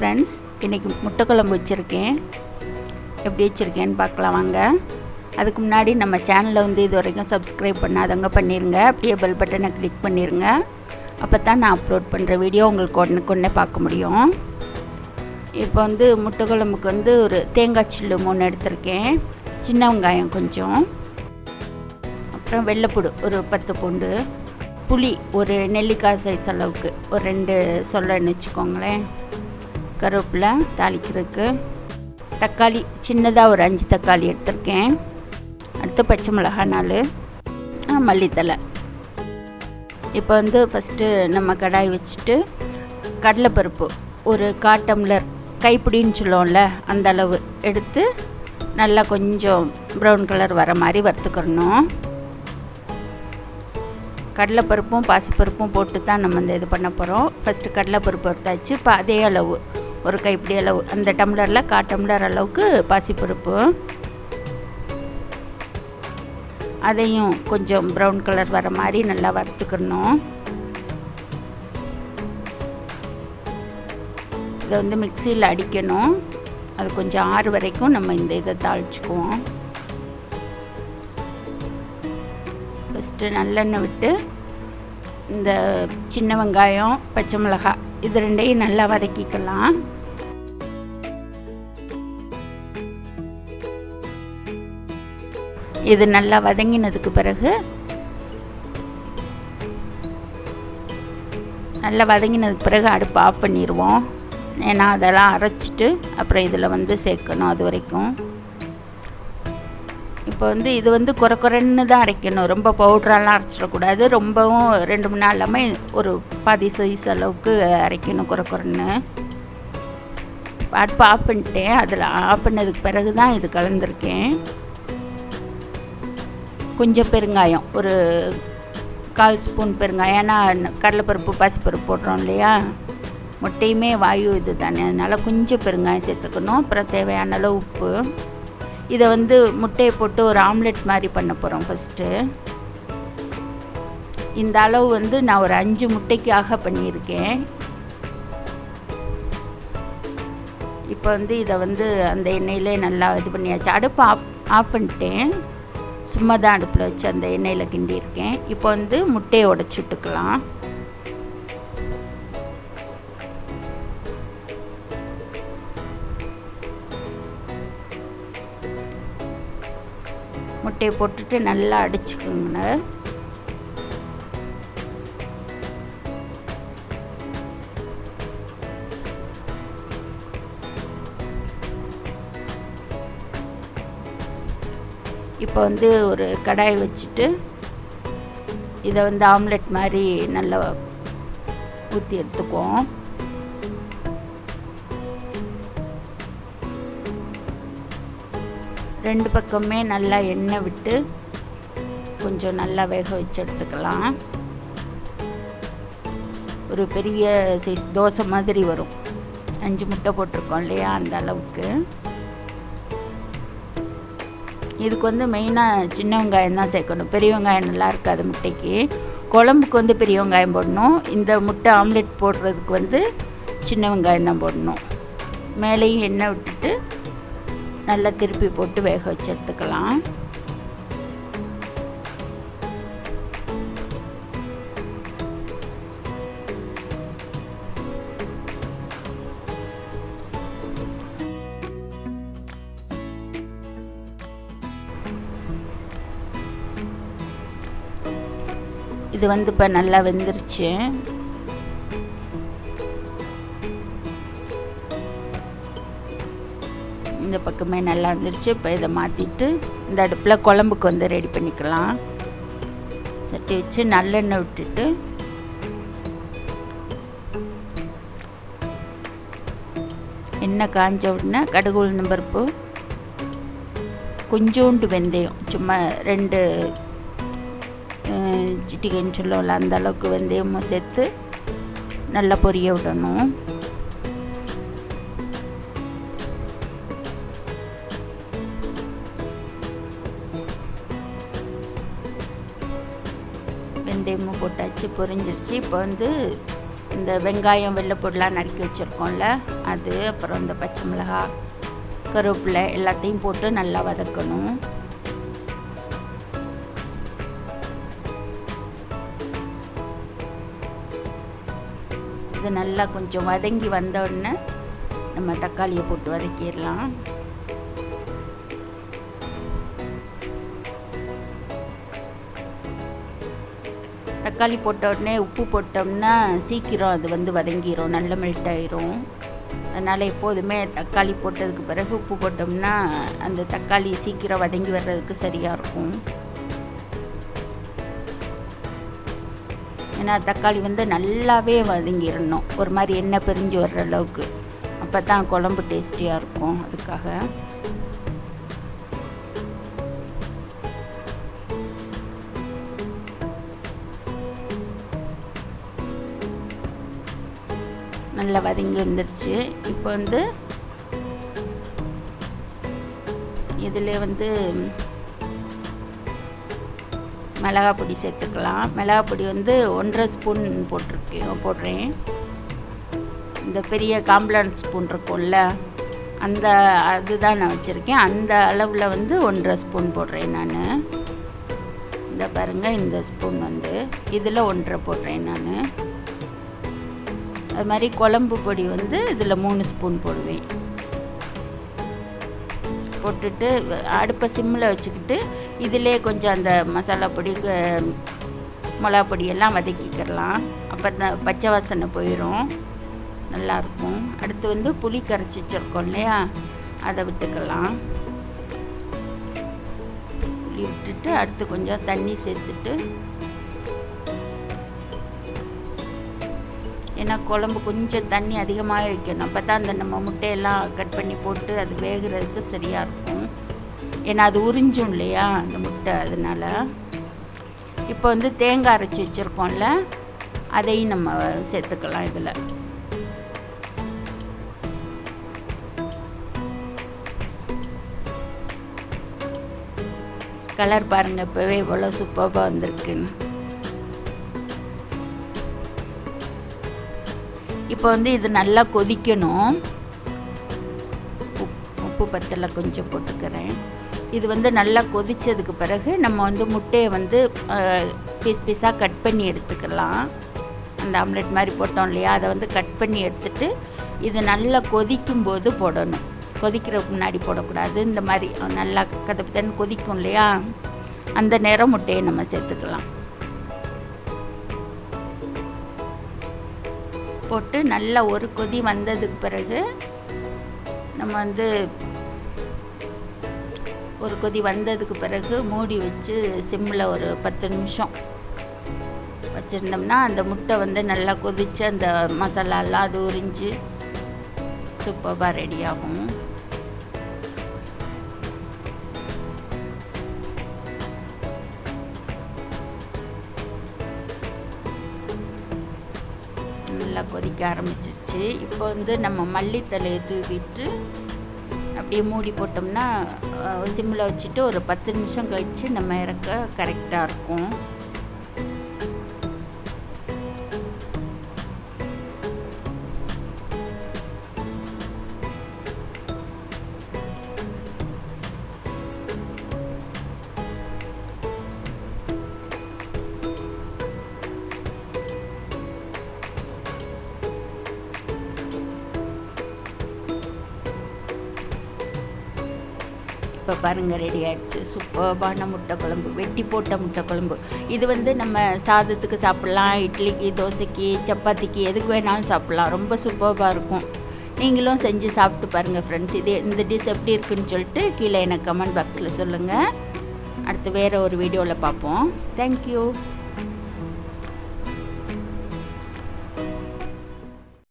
Friends, இன்றைக்கி முட்டை குழம்பு வச்சுருக்கேன். எப்படி வச்சுருக்கேன்னு பார்க்கலாம் வாங்க. அதுக்கு முன்னாடி நம்ம சேனலை வந்து இது வரைக்கும் சப்ஸ்கிரைப் பண்ணாதவங்க பண்ணிடுங்க. அப்படியே பெல் பட்டனை கிளிக் பண்ணிடுங்க. அப்போ தான் நான் அப்லோட் பண்ணுற வீடியோ உங்களுக்கு ஒன்றுக்கு பார்க்க முடியும். இப்போ வந்து முட்டை குழம்புக்கு வந்து ஒரு தேங்காய் சில்லு 3 எடுத்திருக்கேன். சின்ன வெங்காயம் கொஞ்சம், அப்புறம் வெள்ளைப்பூடு ஒரு 10 பூண்டு, புளி ஒரு நெல்லிக்காய் சைஸ் அளவுக்கு ஒரு 2 சொல்லன்னு வச்சுக்கோங்களேன், கருவேப்பிலை தாளிக்கிறதுக்கு, தக்காளி சின்னதாக ஒரு 5 தக்காளி எடுத்திருக்கேன், அடுத்து பச்சை மிளகாய் 4, மல்லித்தலை. இப்போ வந்து ஃபஸ்ட்டு நம்ம கடாய் வச்சுட்டு கடலைப்பருப்பு ஒரு 1/4 டம்ளர், கைப்பிடின்னு சொல்லுவோம்ல அந்த அளவு எடுத்து நல்லா கொஞ்சம் ப்ரௌன் கலர் வர மாதிரி வறுத்துக்கிறணும். கடலைப்பருப்பும் பாசிப்பருப்பும் போட்டு தான் நம்ம இந்த இது பண்ண போகிறோம். ஃபஸ்ட்டு கடலைப்பருப்பு வறுத்தாச்சு. இப்போ அதே அளவு ஒரு கைப்பிடி அளவு, அந்த டம்ளரில் 1/4 டம்ளர் அளவுக்கு பாசிப்பருப்பு, அதையும் கொஞ்சம் ப்ரௌன் கலர் வர மாதிரி நல்லா வறுத்துக்கணும். இதை வந்து மிக்சியில் அடிக்கணும். அது கொஞ்சம் ஆறு வரைக்கும் நம்ம இந்த இதை தாளிச்சுக்குவோம். ஃபஸ்ட்டு நல்லெண்ணெய் விட்டு இந்த சின்ன வெங்காயம் பச்சை மிளகாய் இது 2ஐயும் நல்லா வதக்கிக்கலாம். இது நல்லா வதங்கினதுக்கு பிறகு அடுப்பு ஆஃப் பண்ணிடுவோம். ஏன்னா அதெல்லாம் அரைச்சிட்டு அப்புறம் இதில் வந்து சேர்க்கணும். அது வரைக்கும் இப்போ வந்து இது வந்து குறைன்னு தான் அரைக்கணும். ரொம்ப பவுட்ரெல்லாம் அரைச்சிடக்கூடாது. ரொம்பவும் 2 மணி நேரம் இல்லாமல் ஒரு பாதி சைஸ் அளவுக்கு அரைக்கணும் குறைன்னு. அடுப்பு ஆஃப் பண்ணிட்டேன். அதில் ஆஃப் பண்ணதுக்கு பிறகு தான் இது கலந்துருக்கேன். கொஞ்சம் பெருங்காயம் ஒரு 1/4 ஸ்பூன் பெருங்காயம். ஏன்னா கடலைப்பருப்பு பாசிப்பருப்பு போடுறோம் இல்லையா, முட்டையுமே வாயு இது தானே, அதனால் கொஞ்சம் பெருங்காயம் சேர்த்துக்கணும். அப்புறம் தேவையான அளவு உப்பு. இதை வந்து முட்டையை போட்டு ஒரு ஆம்லெட் மாதிரி பண்ண போகிறோம். ஃபஸ்ட்டு இந்த அளவு வந்து நான் ஒரு 5 முட்டைக்காக பண்ணியிருக்கேன். இப்போ வந்து இதை வந்து அந்த எண்ணெயிலே நல்லா இது பண்ணியாச்சு. அடுப்பு ஆஃப் பண்ணிட்டேன். சும்மா தான் அடுப்பில் வச்சு அந்த எண்ணெயில் கிண்டியிருக்கேன். இப்போ வந்து முட்டையை உடைச்சி விட்டுக்கலாம். முட்டையை போட்டுட்டு நல்லா அடிச்சுக்கோங்க. இப்போ வந்து ஒரு கடாய் வச்சுட்டு இதை வந்து ஆம்லெட் மாதிரி நல்லா ஊற்றி எடுத்துக்குவோம். ரெண்டு பக்கமே நல்லா எண்ணெய் விட்டு கொஞ்சம் நல்லா வேக வச்சு எடுத்துக்கலாம். ஒரு பெரிய சைஸ் தோசை மாதிரி வரும். 5 முட்டை போட்டிருக்கோம் இல்லையா, அந்த அளவுக்கு. இதுக்கு வந்து மெயினாக சின்ன வெங்காயம் தான் சேர்க்கணும். பெரிய வெங்காயம் நல்லா இருக்காது முட்டைக்கு. குழம்புக்கு வந்து பெரிய வெங்காயம் போடணும். இந்த முட்டை ஆம்லெட் போடுறதுக்கு வந்து சின்ன வெங்காயம் தான் போடணும். மேலேயும் எண்ணெய் விட்டுட்டு நல்லா திருப்பி போட்டு வேக வச்சு எடுத்துக்கலாம். இது வந்து இப்போ நல்லா வெந்துருச்சு. இந்த பக்கமே நல்லா வந்துருச்சு. இப்போ இதை மாற்றிட்டு இந்த அடுப்பில் குழம்புக்கு வந்து ரெடி பண்ணிக்கலாம். சட்டி வச்சு நல்லெண்ணெய் விட்டுட்டு எண்ணெய் காஞ்ச உடனே கடுகு உளுந்தம் பருப்பு, கொஞ்சோண்டு வெந்தயம், சும்மா 2 சிட்டிகைன்னு சொல்லுவோம்ல அந்த அளவுக்கு வெந்தயமும் சேர்த்து நல்லா பொரிய விடணும். வெந்தயமும் போட்டாச்சு, பொரிஞ்சிருச்சு. இப்போ வந்து இந்த வெங்காயம் வெள்ளைப்பூடெலாம் நறுக்கி வச்சுருக்கோம்ல அது, அப்புறம் இந்த பச்சை மிளகாய் கருவேப்பிலை எல்லாத்தையும் போட்டு நல்லா வதக்கணும். இது நல்லா கொஞ்சம் வதங்கி வந்த உடனே நம்ம தக்காளியை போட்டு வதக்கிடலாம். தக்காளி போட்ட உடனே உப்பு போட்டோம்னா சீக்கிரம் அது வந்து வதங்கிடும், நல்ல மெல்ட் ஆயிரும். அதனால் எப்போதுமே தக்காளி போட்டதுக்கு பிறகு உப்பு போட்டோம்னா அந்த தக்காளி சீக்கிரம் வதங்கி வர்றதுக்கு சரியாக இருக்கும். ஏன்னா தக்காளி வந்து நல்லாவே வதங்கிடணும், ஒரு மாதிரி எண்ணெய் பிரிஞ்சு வர்ற அளவுக்கு. அப்போ தான் குழம்பு டேஸ்டியாக இருக்கும். அதுக்காக நல்லா வதங்கி வந்துருச்சு. இப்போ வந்து இதில் வந்து மிளகாய் பொடி சேர்த்துக்கலாம். மிளகாய் பொடி வந்து 1.5 ஸ்பூன் போடுறேன். இந்த பெரிய காம்ப்ளான் ஸ்பூன் இருக்கும்ல அந்த அதுதான் நான் வச்சுருக்கேன். அந்த அளவில் வந்து 1.5 ஸ்பூன் போடுறேன் நான். இந்த பாருங்கள், இந்த ஸ்பூன் வந்து இதில் 1.5 போடுறேன் நான். அது மாதிரி குழம்பு பொடி வந்து இதில் 3 ஸ்பூன் போடுவேன். போட்டுட்டு அடுப்பை சிம்மில் வச்சுக்கிட்டு இதிலே கொஞ்சம் அந்த மசாலா பொடி மிளகா பொடியெல்லாம் வதக்கிக்கிறலாம். அப்போ தான் பச்சை வாசனை போயிடும், நல்லாயிருக்கும். அடுத்து வந்து புளி கரைச்சி வச்சுருக்கோம் இல்லையா, அதை விட்டுக்கலாம். புளி விட்டுட்டு அடுத்து கொஞ்சம் தண்ணி சேர்த்துட்டு, ஏன்னா குழம்பு கொஞ்சம் தண்ணி அதிகமாக வைக்கணும். அப்போ தான் அந்த நம்ம முட்டையெல்லாம் கட் பண்ணி போட்டு அது வேகிறதுக்கு சரியாக இருக்கும். ஏன்னா அது உறிஞ்சும் இல்லையா அந்த முட்டை, அதனால். இப்போ வந்து தேங்காய் அரைச்சி வச்சுருக்கோம்ல அதையும் நம்ம சேர்த்துக்கலாம் இதில். கலர் பாருங்கள், இப்போவே இவ்வளோ சூப்பராக வந்திருக்குன்னு. இப்போ வந்து இது நல்லா கொதிக்கணும். உப்பு பத்தலை கொஞ்சம் போட்டுக்கிறேன். இது வந்து நல்லா கொதித்ததுக்கு பிறகு நம்ம வந்து முட்டையை வந்து பீஸ் பீஸாக கட் பண்ணி எடுத்துக்கலாம். அந்த ஆம்லெட் மாதிரி போட்டோம் இல்லையா, அதை வந்து கட் பண்ணி எடுத்துட்டு இது நல்லா கொதிக்கும்போது போடணும். கொதிக்கிறதுக்கு முன்னாடி போடக்கூடாது. இந்த மாதிரி நல்லா கதப்பத்தன்னு கொதிக்கும் இல்லையா, அந்த நேரம் முட்டையை நம்ம சேர்த்துக்கலாம். போட்டு நல்லா ஒரு கொதி வந்ததுக்கு பிறகு நம்ம வந்து ஒரு கொதி வந்ததுக்கு பிறகு மூடி வச்சு சிம்மில் ஒரு 10 நிமிஷம் வச்சுருந்தோம்னா அந்த முட்டை வந்து நல்லா கொதித்து அந்த மசாலாலாம் அது உறிஞ்சு சூப்பராக ரெடி ஆகும். நல்லா கொதிக்க ஆரம்பிச்சிருச்சு. இப்போ வந்து நம்ம மல்லித்தலையை தூவிட்டு அப்படியே மூடி போட்டோம்னா சிம்மில் வச்சுட்டு ஒரு 10 நிமிஷம் கழித்து நம்ம இறக்க கரெக்டாக இருக்கும். இப்போ பாருங்கள், ரெடி ஆகிடுச்சு சூப்பர்பான முட்டை குழம்பு, வெட்டி போட்ட முட்டை குழம்பு. இது வந்து நம்ம சாதத்துக்கு சாப்பிட்லாம், இட்லிக்கு, தோசைக்கு, சப்பாத்திக்கு, எதுக்கு வேணாலும் சாப்பிட்லாம். ரொம்ப சூப்பராக இருக்கும். நீங்களும் செஞ்சு சாப்பிட்டு பாருங்கள் ஃப்ரெண்ட்ஸ். இந்த டிஷ் எப்படி இருக்குன்னு சொல்லிட்டு கீழே எனக்கு கமெண்ட் பாக்ஸில் சொல்லுங்கள். அடுத்து வேறு ஒரு வீடியோவில் பார்ப்போம். தேங்க்யூ.